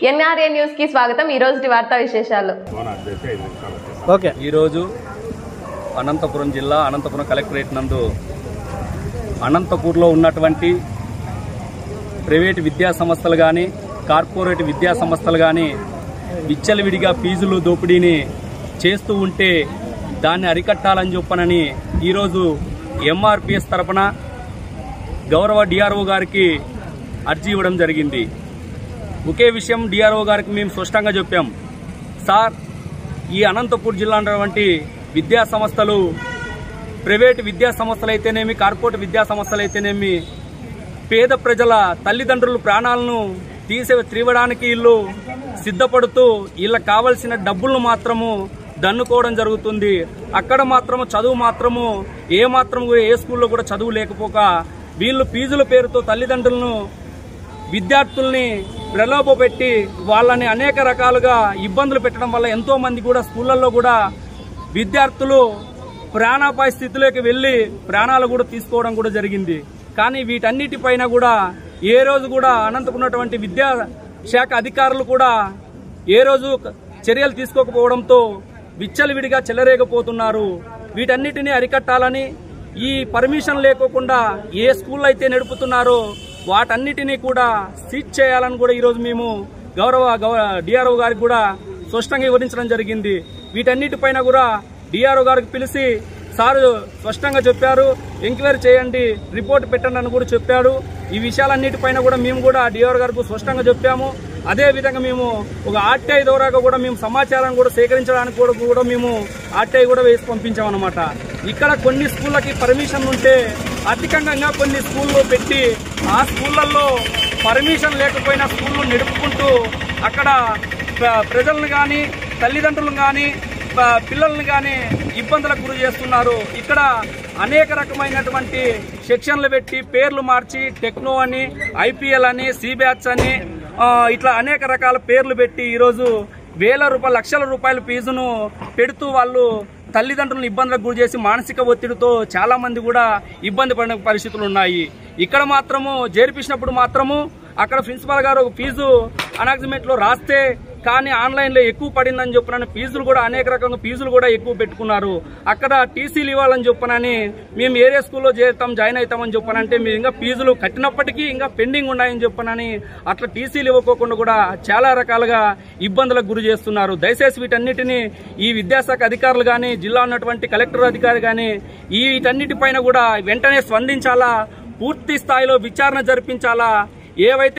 NRA news కి స్వాగతం। ఈ రోజు వార్తా విశేషాలు। ఓకే, ఈ రోజు అనంతపురం జిల్లా అనంతపురం కలెక్టరేట్ నందు అనంతపూర్లో ఉన్నటువంటి ప్రైవేట్ విద్యా సంస్థలు గాని కార్పొరేట్ విద్యా సంస్థలు గాని విచ్చలవిడిగా ఫీజులు దోపిడీని చేస్తూ ఉంటే దాన్ని అరికట్టాలని చెప్పనని ఈ రోజు ఎంఆర్పిఎస్ తరపున గౌరవ డిఆర్ఓ గారికి అర్జీ ఇవ్వడం జరిగింది। ఒకే విషయం డిఆర్ఓ గారికి మేము స్పష్టంగా చెప్పాం, సార్ ఈ అనంతపూర్ జిల్లా ఉన్నటువంటి విద్యా సంస్థలు ప్రైవేట్ విద్యా సంస్థలు అయితేనేమి కార్పొరేట్ విద్యా సంస్థలు అయితేనేమి పేద ప్రజల తల్లిదండ్రుల ప్రాణాలను తీయడానికి వీళ్ళు సిద్ధపడుతూ వీళ్ళకి కావాల్సిన డబ్బులను మాత్రము దన్నుకోవడం జరుగుతుంది। అక్కడ మాత్రము చదువు మాత్రము ఏ స్కూల్లో కూడా చదువు లేకపోక వీళ్ళు ఫీజుల పేరుతో తల్లిదండ్రులను విద్యార్థుల్ని ప్రలోభపెట్టి వాళ్ళని అనేక రకాలుగా ఇబ్బందులు పెట్టడం వల్ల ఎంతో మంది కూడా స్కూళ్ళల్లో కూడా విద్యార్థులు ప్రాణాపాయ స్థితిలోకి వెళ్లి ప్రాణాలు కూడా తీసుకోవడం కూడా జరిగింది। కానీ వీటన్నిటిపైన కూడా ఏ రోజు కూడా అనంతపున్నటువంటి విద్యా శాఖ అధికారులు కూడా ఏ రోజు చర్యలు తీసుకోకపోవడంతో విచ్చలవిడిగా చెలరేగపోతున్నారు। వీటన్నిటిని అరికట్టాలని ఈ పర్మిషన్ లేకోకుండా ఏ స్కూల్ అయితే నడుపుతున్నారో వాటన్నిటినీ కూడా సీజ్ చేయాలని కూడా ఈరోజు మేము గౌరవ డిఆర్ఓ గారికి కూడా స్పష్టంగా వివరించడం జరిగింది। వీటన్నిటిపైన కూడా డిఆర్ఓ గారికి పిలిచి సార్ స్పష్టంగా చెప్పారు, ఎంక్వైరీ చేయండి, రిపోర్ట్ పెట్టండి అని కూడా చెప్పాడు। ఈ విషయాలన్నిటిపైన కూడా మేము కూడా డిఆర్ఓ గారికి స్పష్టంగా చెప్పాము। అదే విధంగా మేము ఒక ఆర్టీఐ ద్వారా కూడా మేము సమాచారాన్ని కూడా సేకరించడానికి కూడా మేము ఆర్టీఐ కూడా వేసి పంపించామన్నమాట। ఇక్కడ కొన్ని స్కూళ్ళకి పర్మిషన్ ఉంటే అధికంగా కొన్ని స్కూల్లో పెట్టి ఆ స్కూళ్ళల్లో పర్మిషన్ లేకపోయినా స్కూళ్ళు నడుపుకుంటూ అక్కడ ప్రజలను కానీ తల్లిదండ్రులను కానీ పిల్లల్ని కానీ ఇబ్బందులకు గురి చేస్తున్నారు। ఇక్కడ అనేక రకమైనటువంటి సెక్షన్లు పెట్టి పేర్లు మార్చి టెక్నో అని ఐపీఎల్ అని సిబ్యాచ్ అని ఇట్లా అనేక రకాల పేర్లు పెట్టి ఈరోజు వేల రూపాయలు లక్షల రూపాయల ఫీజును పెడుతూ వాళ్ళు తల్లిదండ్రులను ఇబ్బందులకు గురి చేసి మానసిక ఒత్తిడితో చాలా మంది కూడా ఇబ్బంది పడిన పరిస్థితులు ఉన్నాయి। ఇక్కడ మాత్రము చేర్పించినప్పుడు మాత్రము అక్కడ ప్రిన్సిపాల్ గారు ఒక ఫీజు అనౌన్స్మెంట్ లో రాస్తే కానీ ఆన్లైన్లో ఎక్కువ పడిందని చెప్పనని ఫీజులు కూడా అనేక రకంగా ఫీజులు కూడా ఎక్కువ పెట్టుకున్నారు। అక్కడ టీసీలు ఇవ్వాలని చెప్పనని మేము ఏరియా స్కూల్లో జాయిన్ అవుతామని చెప్పనంటే మీరు ఇంకా ఫీజులు కట్టినప్పటికీ ఇంకా పెండింగ్ ఉన్నాయని చెప్పనని అట్లా టీసీలు ఇవ్వకోకుండా కూడా చాలా రకాలుగా ఇబ్బందులకు గురి చేస్తున్నారు। దయచేసి వీటన్నిటిని ఈ విద్యాశాఖ అధికారులు కానీ జిల్లా ఉన్నటువంటి కలెక్టర్ అధికారి కానీ వీటన్నిటిపైన కూడా వెంటనే స్పందించాలా, పూర్తి స్థాయిలో విచారణ జరిపించాలా। ఏవైతే